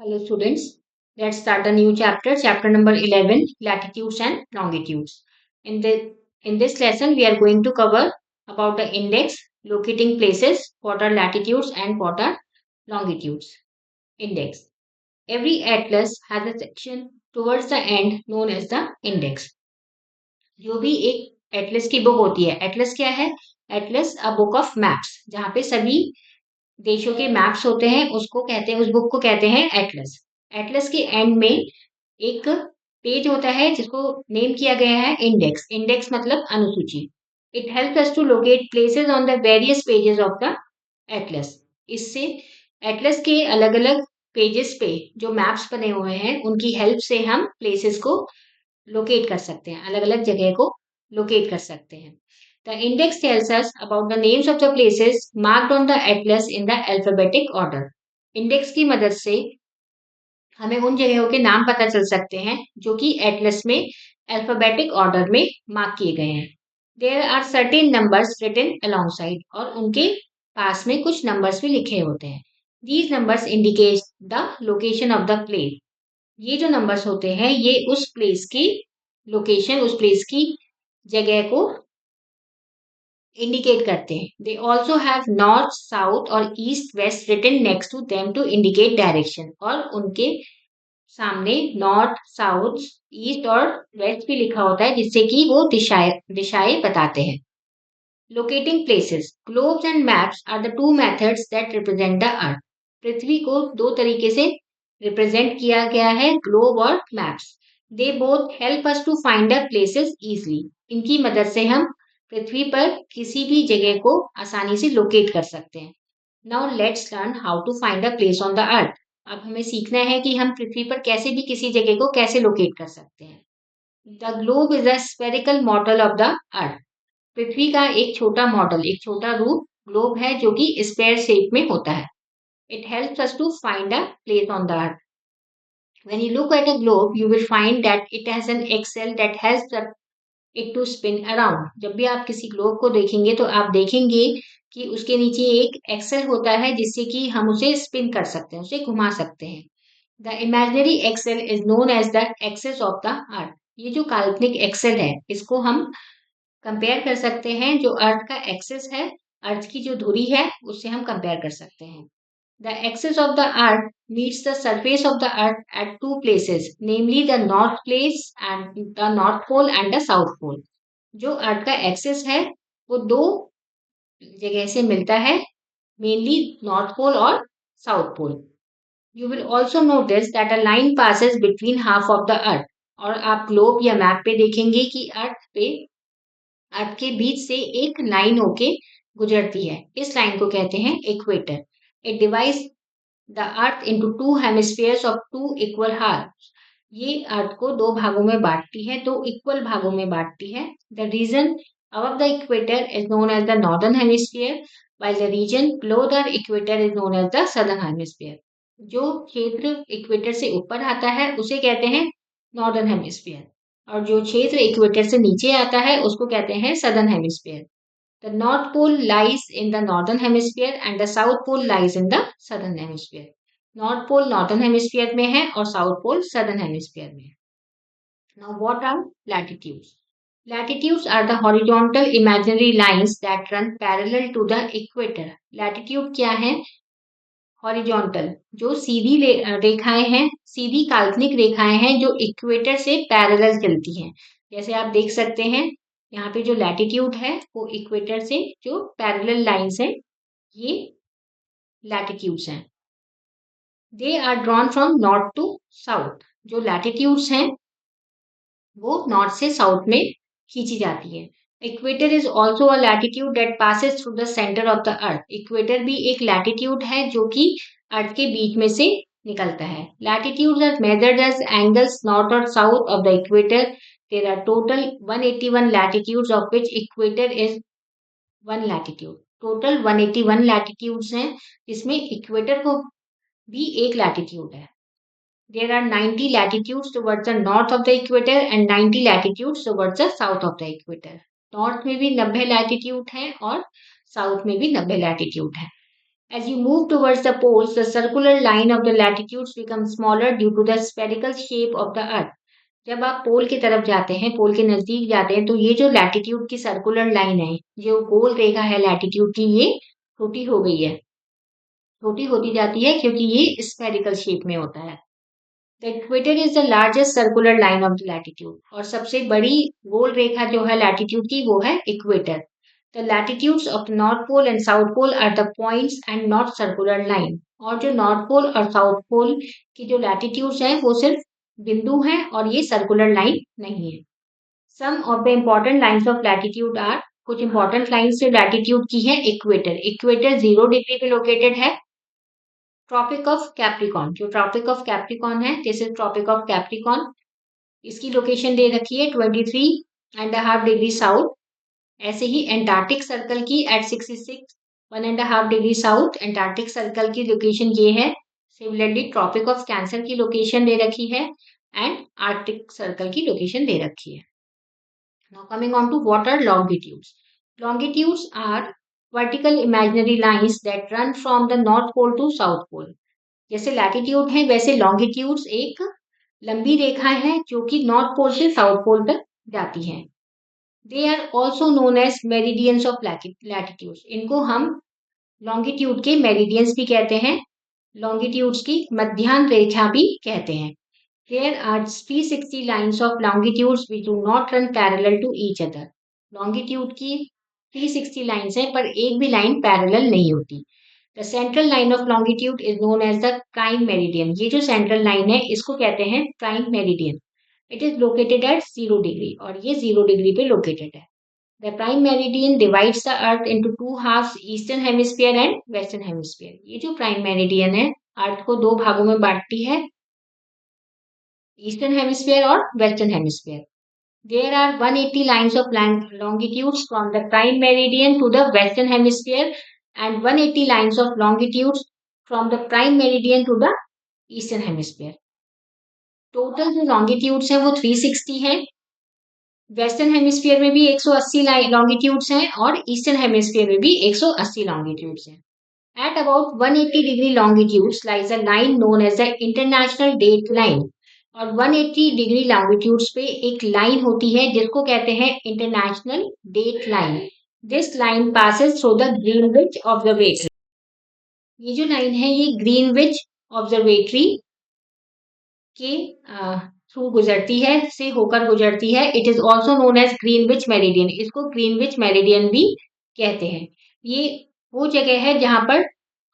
Hello students, let's start a new chapter, chapter number 11, latitudes and longitudes. In, the, in this lesson, we are going to cover about the index, locating places, what are latitudes and what are longitudes. Index. Every atlas has a section towards the end known as the index. जो भी एक Atlas की book होती है, Atlas क्या है? Atlas a book of maps, जहाँ पे सभी देशों के मैप्स होते हैं, उसको कहते हैं, उस बुक को कहते हैं एटलस। एटलस के एंड में एक पेज होता है जिसको नेम किया गया है इंडेक्स। इंडेक्स मतलब अनुसूची। It help us to locate places on the various pages of the atlas. इससे एटलस के अलग अलग पेजेस पे जो मैप्स बने हुए हैं उनकी हेल्प से हम प्लेसेस को लोकेट कर सकते हैं, अलग अलग जगह को लोकेट कर सकते हैं। The index tells us about the names of the places marked on the atlas in the alphabetic order. Index की मदद से हमें उन जगहों के नाम पता चल सकते हैं जो कि एटलस में अल्फाबेटिक ऑर्डर में मार्क किए गए हैं। There are certain numbers written alongside, और उनके पास में कुछ नंबर्स भी लिखे होते हैं। These numbers indicate the location of the place. ये जो नंबर्स होते हैं ये उस प्लेस की लोकेशन, उस प्लेस की जगह को इंडिकेट करते हैं। They also have north, south और east west written next to them to indicate direction, और उनके सामने नॉर्थ, साउथ, ईस्ट और वेस्ट भी लिखा होता है जिससे कि वो दिशाएं दिशाएं बताते हैं। Locating places, globes and maps are the two methods that represent the earth. पृथ्वी को दो तरीके से रिप्रेजेंट किया गया है, ग्लोब और maps. They both help us to find the places easily. इनकी मदद से हम पृथ्वी पर किसी भी जगह को आसानी से लोकेट कर सकते हैं। Now let's learn how to find a place on the earth. अब हमें सीखना है कि हम पृथ्वी पर कैसे भी किसी जगह को कैसे लोकेट कर सकते हैं। The globe is a spherical model of the earth. पृथ्वी का एक छोटा मॉडल, एक छोटा रूप ग्लोब है जो कि स्क्वायर शेप में होता है। It helps us to find a place on the earth. When you look at a globe, you will find that it has an axle that helps it to spin around. जब भी आप किसी globe को देखेंगे तो आप देखेंगे कि उसके नीचे एक एक्सेल होता है जिससे कि हम उसे स्पिन कर सकते हैं, उसे घुमा सकते हैं। The imaginary axle is known as the axis of the earth. ये जो काल्पनिक एक्सेल है इसको हम कंपेयर कर सकते हैं जो अर्थ का एक्सेस है, अर्थ की जो धुरी है उससे हम कंपेयर कर सकते हैं। The axis of the earth meets the surface of the earth at two places, namely the north place and the north pole and the south pole. जो अर्थ का एक्सिस है वो दो जगह से मिलता है, मेनली नॉर्थ पोल और south pole. You will also notice that a line passes between half of the earth. और आप ग्लोब या मैप पे देखेंगे कि अर्थ के बीच से एक लाइन होके गुजरती है। इस लाइन को कहते हैं equator. It divides the earth into two hemispheres of two equal half. ये अर्थ को दो भागों में बांटती है, दो इक्वल भागों में बांटती है। The region above the equator is known as the northern hemisphere, while the region below the equator is known as the southern hemisphere. जो क्षेत्र इक्वेटर से ऊपर आता है उसे कहते हैं नॉर्दर्न हेमिस्फीयर, और जो क्षेत्र इक्वेटर से नीचे आता है उसको कहते हैं southern hemisphere. The north pole lies in the northern hemisphere and the south pole lies in the southern hemisphere. North pole northern hemisphere में है और साउथ पोल सदर्न हेमिस्फीयर में है। Now what are latitudes? Latitudes are the horizontal imaginary lines that run parallel to the equator. Latitude क्या है? Horizontal, जो सीधी रेखाएं हैं, सीधी काल्पनिक रेखाएं हैं जो इक्वेटर से पैरेलल चलती हैं। जैसे आप देख सकते हैं यहाँ पे जो लैटिट्यूड है वो इक्वेटर से जो पैरेलल लाइंस हैं ये लैटिट्यूड्स हैं। They are drawn from north to south. जो लैटिट्यूड्स हैं वो नॉर्थ से साउथ में खींची जाती है। Equator is also a latitude that passes through the centre of the earth. Equator भी एक लैटिट्यूड है जो कि अर्थ के बीच में से निकलता है। Latitudes are measured as angles north और south of the equator. There are total 181 latitudes of which equator is one latitude. Total 181 latitudes हैं जिसमें इक्वेटर को भी एक लैटिट्यूड है। There are 90 latitudes towards the north of the equator and 90 latitudes towards the south of the equator. North में भी 90 latitude है और साउथ में भी 90 लैटिट्यूड है। As you move towards the poles, the circular line of the latitudes becomes smaller due to the spherical shape of the earth. जब आप पोल की तरफ जाते हैं, पोल के नजदीक जाते हैं, तो ये जो लैटिट्यूड की सर्कुलर लाइन है, जो गोल रेखा है लैटिट्यूड की, ये छोटी हो गई है, छोटी होती जाती है क्योंकि ये स्फेरिकल शेप में होता है। The equator is the largest circular line of the latitude, और सबसे बड़ी गोल रेखा जो है लैटिट्यूड की वो है equator. The latitudes of north pole and south pole are the points and not circular line. और जो नॉर्थ पोल और साउथ पोल की जो लैटिट्यूड्स हैं वो सिर्फ बिंदु हैं और ये सर्कुलर लाइन नहीं है। Some of the important lines of latitude are, कुछ इंपॉर्टेंट लाइन्स जो लैटिट्यूड की है, इक्वेटर, इक्वेटर 0 डिग्री पे लोकेटेड है। ट्रॉपिक ऑफ कैप्रिकॉन, जो ट्रॉपिक ऑफ कैप्रिकॉन है, this is Tropic of Capricorn, इसकी लोकेशन दे रखी है 23.5 डिग्री साउथ। ऐसे ही एंटार्क्टिक सर्कल की at 66.5 degree south, Antarctic Circle की लोकेशन ये है। सिमिलरली ट्रॉपिक ऑफ कैंसर की लोकेशन दे रखी है एंड आर्कटिक सर्कल की लोकेशन दे रखी है। Now coming on to what are longitudes. Longitudes are vertical imaginary lines that run from the north pole to south pole. जैसे लैटिट्यूड है वैसे लॉन्गिट्यूड्स एक लंबी रेखा है जो कि नॉर्थ पोल से साउथ पोल तक जाती है। They are also known as meridians of latitudes. इनको हम लॉन्गिट्यूड के मेरिडियंस भी कहते हैं, लॉन्गिट्यूड्स की मध्याह्न रेखा भी कहते हैं। There are 360 lines of longitudes which do not run parallel to each other. Longitude की 360 lines हैं पर एक भी लाइन पैरेलल नहीं होती। The central line of longitude is known as the prime meridian. ये जो सेंट्रल लाइन है इसको कहते हैं prime meridian. It is located at 0 degree, और ये 0 डिग्री पे लोकेटेड है। The prime meridian divides the earth into two halves, eastern hemisphere and western hemisphere. ये जो प्राइम मेरिडियन है अर्थ को दो भागों में बांटती है, ईस्टर्न हेमिस्फीयर और western hemisphere. There are 180 lines of longitudes from the prime meridian to the western hemisphere and 180 lines of longitudes from the prime meridian to the eastern hemisphere. Total जो longitudes हैं वो 360 हैं। Western hemisphere में भी 180 longitudes हैं और eastern hemisphere में भी 180 लॉन्गिट्यूड्स हैं। At about 180 degree longitudes lies a line known as the international date line. और 180 डिग्री लॉन्गिट्यूड्स पे एक लाइन होती है जिसको कहते हैं international date line. This line passes through the Greenwich observatory. ये जो लाइन है ये ग्रीनविच ऑब्जर्वेटरी के थ्रू गुजरती है, से होकर गुजरती है। It is also known as Greenwich meridian. इसको ग्रीनविच मेरिडियन भी कहते हैं। ये वो जगह है जहां पर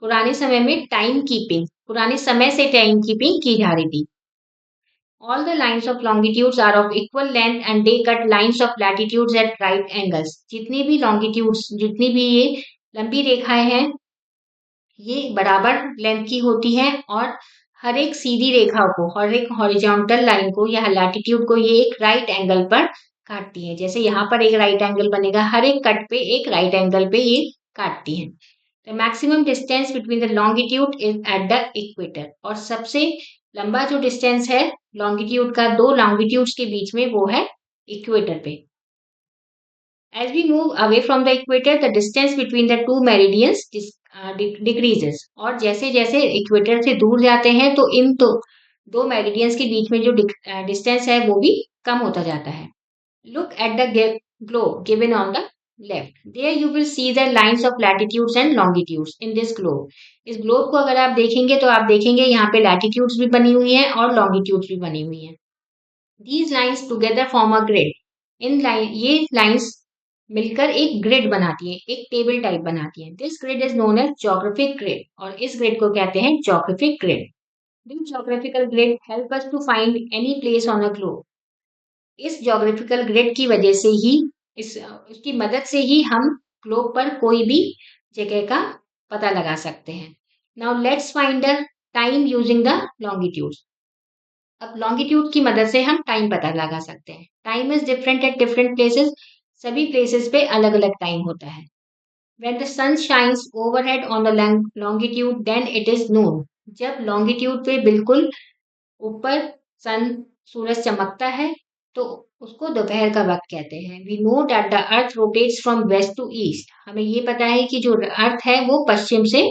पुराने समय में टाइम कीपिंग, पुराने समय से टाइम कीपिंग की जा रही थी। All the lines of longitudes are of equal length and they cut lines of latitudes at right angles. जितनी भी longitudes, जितनी भी ये लंबी रेखाएं हैं ये बराबर लेंथ की होती हैं और हर एक सीधी रेखा को, हर एक हॉरिजॉन्टल लाइन को या लैटिट्यूड को ये एक राइट एंगल पर काटती है। जैसे यहाँ पर एक राइट एंगल बनेगा, हर एक कट पे एक राइट एंगल पे ये काटती है। The maximum distance between the longitude is at the equator. और सबसे लंबा जो डिस्टेंस है लॉन्गिट्यूड का, दो लॉन्गिट्यूड्स के बीच में, वो है इक्वेटर पे। As we move away from the equator, the distance between the two meridians decreases. और जैसे जैसे इक्वेटर से दूर जाते हैं तो इन दो मेरिडियंस के बीच में जो डिस्टेंस है वो भी कम होता जाता है। Look at the globe given on the left. There you will see the lines of latitudes and longitudes in this globe. इस ग्लोब को अगर आप देखेंगे तो आप देखेंगे यहाँ पे लैटिट्यूड्स भी बनी हुई हैं और लॉन्गिट्यूड्स भी बनी हुई हैं। These lines together form a grid. ये लाइंस मिलकर एक ग्रिड बनाती है, एक टेबल टाइप बनाती है। This grid is known as geographic grid, और इस ग्रिड को कहते हैं geographic grid. This geographical grid help us to find any place on a globe. इस ज्योग्राफिकल ग्रिड की वजह से ही, इसकी मदद से ही हम ग्लोब पर कोई भी जगह का पता लगा सकते हैं। Now let's find the time using the longitudes. अब लॉन्गिट्यूड की मदद से हम टाइम पता लगा सकते हैं। Time is different at different places. सभी प्लेसेस पे अलग अलग टाइम होता है। When the sun shines overhead on the longitude, then it is noon. जब लॉन्गिट्यूड पे बिल्कुल ऊपर सूरज चमकता है तो उसको दोपहर का वक्त कहते हैं। We know that the earth rotates from west to east. हमें ये पता है कि जो अर्थ है वो पश्चिम से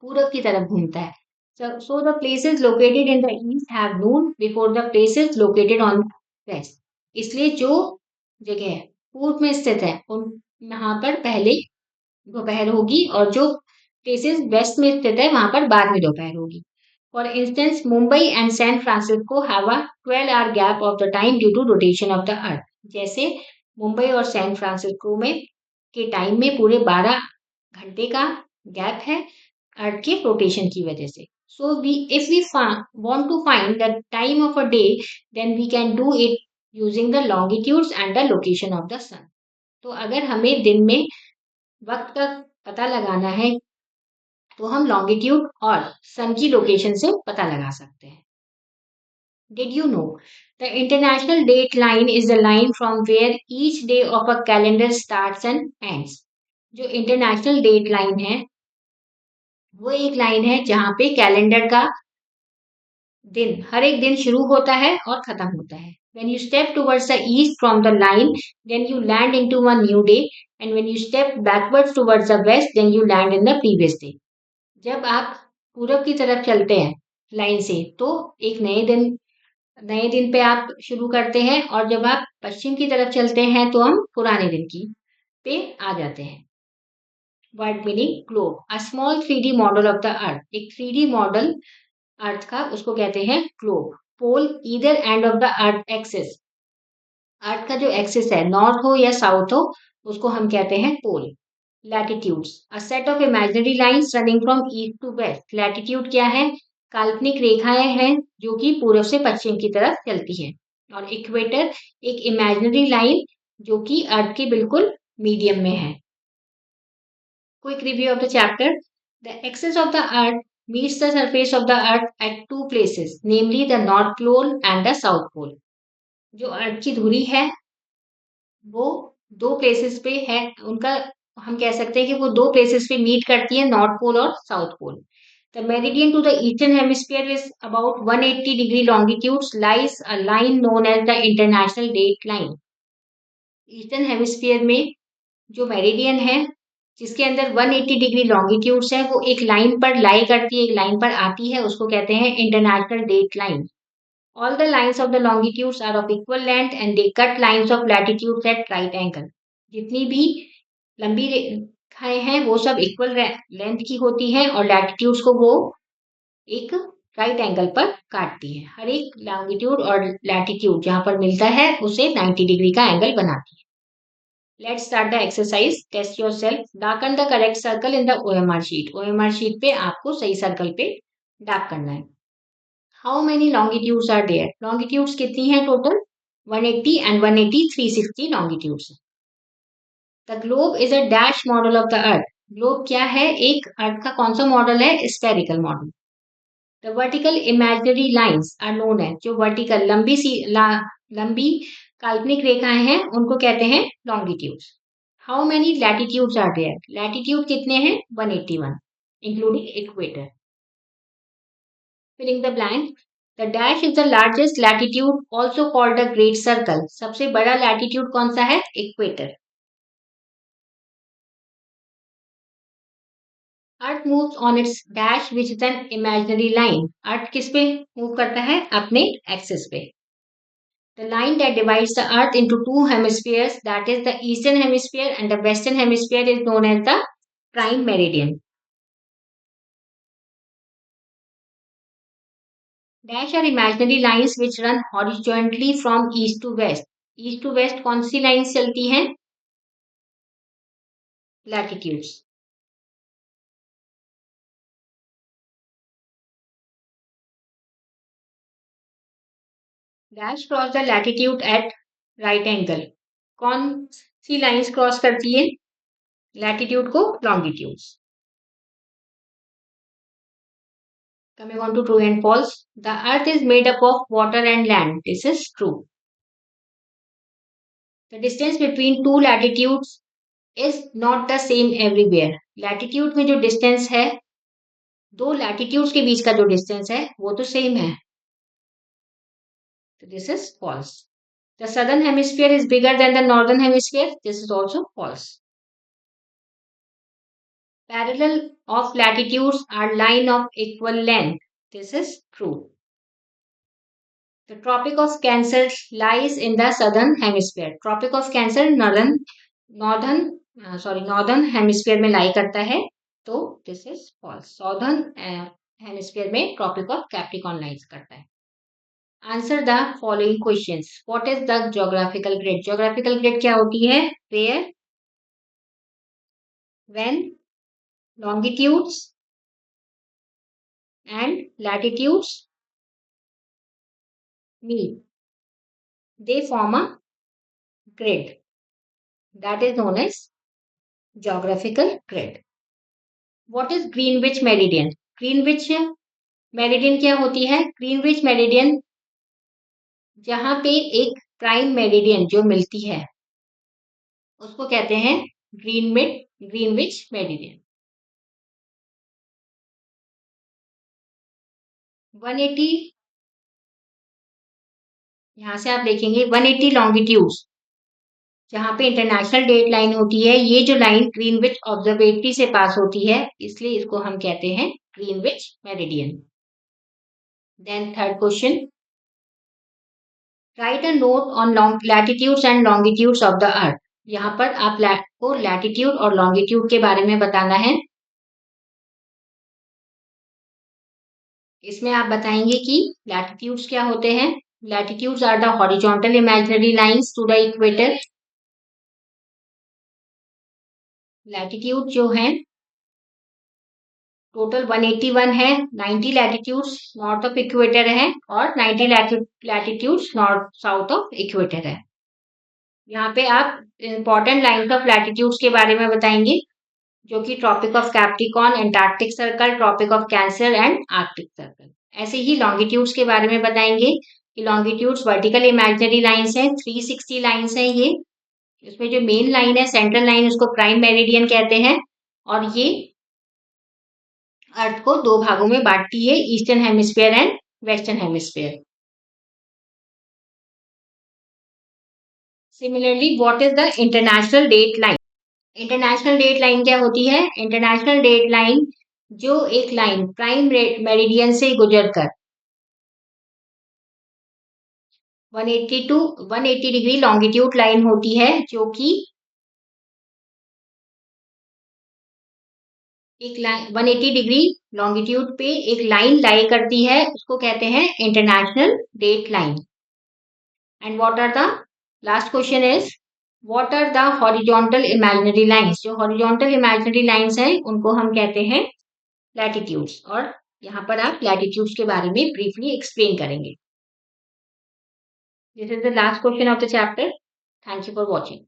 पूरब की तरफ घूमता है. So the places located in the east have noon before the places located on the west. इसलिए जो जगह पूर्व में स्थित है उन यहाँ पर पहले दोपहर होगी और जो प्लेसेस वेस्ट में स्थित है वहां पर बाद में दोपहर होगी. For instance Mumbai and San Francisco have a 12 hour gap of the time due to rotation of the earth. जैसे मुंबई और सैन फ्रांसिस्को में के टाइम में पूरे 12 घंटे का गैप है अर्थ के रोटेशन की वजह से. So we if we want to find the time of a day then we can do it using the longitudes and the location of the sun. तो अगर हमें दिन में वक्त का पता लगाना है तो हम लॉन्गिट्यूड और सन की लोकेशन से पता लगा सकते हैं. Did you know the international date line is the line from where each day of a calendar starts and ends. जो इंटरनेशनल डेट लाइन है वो एक लाइन है जहां पे कैलेंडर का दिन हर एक दिन शुरू होता है और खत्म होता है. When you step towards the east from the line, then you land into a new day, and when you step backwards towards the west, then you land in the previous day. जब आप पूरब की तरफ चलते हैं line से तो एक नए दिन पे आप शुरू करते हैं और जब आप पश्चिम की तरफ चलते हैं तो हम पुराने दिन की पे आ जाते हैं. Word meaning globe a small 3D model of the earth. एक 3D मॉडल अर्थ का उसको कहते हैं globe. Pole either end of the earth axis. Earth का जो एक्सिस है नॉर्थ हो या साउथ हो उसको हम कहते हैं pole. Latitudes a set of imaginary lines running from east to west. Latitude क्या है? काल्पनिक रेखाएं हैं जो कि पूर्व से पश्चिम की तरफ चलती हैं. और इक्वेटर एक इमेजिनरी लाइन जो कि अर्थ के बिल्कुल मीडियम में है. Quick review of the chapter. The axis of the earth meets the surface of the earth at two places, namely the North Pole and the South Pole. जो अर्थ की धुरी है वो दो प्लेसेस पे है. उनका हम कह सकते हैं कि वो दो प्लेसेस पे मीट करती है, नॉर्थ पोल और south pole. The meridian to the eastern hemisphere is about 180 degree longitude lies a line known as the international date line. Eastern hemisphere में जो मेरिडियन है जिसके अंदर 180 डिग्री लॉन्गिट्यूड्स है वो एक लाइन पर लाई करती है, एक लाइन पर आती है, उसको कहते हैं international date line. All the lines of the longitudes are of equal length and they cut lines of latitudes at right angle. जितनी भी लंबी रेखाएं हैं वो सब इक्वल लेंथ की होती हैं और लैटिट्यूड्स को वो एक राइट एंगल पर काटती है. हर एक लॉन्गिट्यूड और लैटिट्यूड जहां पर मिलता है उसे 90 डिग्री का एंगल बनाती है. Let's start the exercise. Test yourself. Darken the correct circle in the OMR sheet. OMR sheet पे आपको सही सर्कल पे डार्क करना है. How many longitudes are there? Longitudes कितनी है total? 180 and 180 360 longitudes. The globe is a dash model of the earth. Globe क्या है? एक अर्थ का कौन सा मॉडल है? Spherical model. The vertical imaginary lines are known as जो vertical लंबी काल्पनिक रेखाएं हैं उनको कहते हैं longitudes. How many latitudes are there? Latitude कितने हैं? 181, including equator. Filling the blank. The dash is the largest latitude, also called the great circle. सबसे बड़ा latitude कौन सा है? Equator. Earth moves on its dash, which is an imaginary line. Earth किस पे move करता है? अपने axis पे. The line that divides the earth into two hemispheres, that is the eastern hemisphere and the western hemisphere, is known as the prime meridian. Dash are imaginary lines which run horizontally from east to west. East to west कौन सी line चलती हैं? Latitudes. Dash cross the latitude at right angle. कौन सी lines cross करती है latitude को? Longitudes. Coming on to true and false. The earth is made up of water and land. This is true. The distance between two latitudes is not the same everywhere. Latitude में जो distance है दो latitudes के बीच का जो distance है वो तो सेम है. So this is false. The southern hemisphere is bigger than the northern hemisphere. This is also false. Parallel of latitudes are line of equal length. This is true. The Tropic of Cancer lies in the southern hemisphere. Tropic of Cancer northern hemisphere में lie करता है. तो this is false. Southern hemisphere में Tropic of Capricorn lies करता है. Answer the following questions. What is the geographical grid? Geographical grid क्या होती है? Where, when, longitudes and latitudes meet. They form a grid. That is known as geographical grid. What is Greenwich Meridian? Greenwich Meridian क्या होती है? Greenwich Meridian जहाँ पे एक prime meridian जो मिलती है उसको कहते हैं ग्रीनविच मेरिडियन. 180 यहाँ से आप देखेंगे 180 लॉन्गिट्यूड जहाँ पे इंटरनेशनल डेट लाइन होती है. ये जो लाइन ग्रीनविच ऑब्जर्वेटरी से पास होती है इसलिए इसको हम कहते हैं Greenwich meridian. Then third question. Write a note on latitudes and longitudes of the earth. यहाँ पर आप को लैटिट्यूड और लॉन्गिट्यूड के बारे में बताना है. इसमें आप बताएंगे कि लैटिट्यूड्स क्या होते हैं. Latitudes are the horizontal imaginary lines to the equator. Latitude जो है टोटल 181 है. 90 लैटिट्यूड्स नॉर्थ ऑफ इक्वेटर है और 90 latitudes north south of equator है. यहाँ पे आप इंपॉर्टेंट लाइंस ऑफ लैटिट्यूड्स के बारे में बताएंगे जो कि tropic of Capricorn, Antarctic circle, tropic of Cancer and Arctic circle. ऐसे ही लॉन्गिट्यूड्स के बारे में बताएंगे कि लॉन्गिट्यूड्स वर्टिकल इमेजिनरी लाइंस हैं. 360 लाइंस हैं ये. इसमें जो मेन लाइन है सेंट्रल लाइन उसको प्राइम मेरिडियन कहते हैं और ये अर्थ को दो भागों में बांटती है, eastern hemisphere and western hemisphere. Similarly what is the international date line? International date line क्या होती है? इंटरनेशनल डेट लाइन जो एक लाइन प्राइम मेरिडियन से गुजरकर 180 टू 180 डिग्री लॉन्गिट्यूड लाइन होती है जो कि एक लाइन 180 डिग्री लॉन्गिट्यूड पे एक लाइन लाई करती है उसको कहते हैं international date line. And what are the last question is what are the horizontal imaginary lines? जो हॉरिजॉन्टल इमेजिनरी लाइंस हैं उनको हम कहते हैं लैटिट्यूड्स और यहाँ पर आप लैटिट्यूड्स के बारे में ब्रीफली एक्सप्लेन करेंगे. This is the last question of the chapter. Thank you for watching.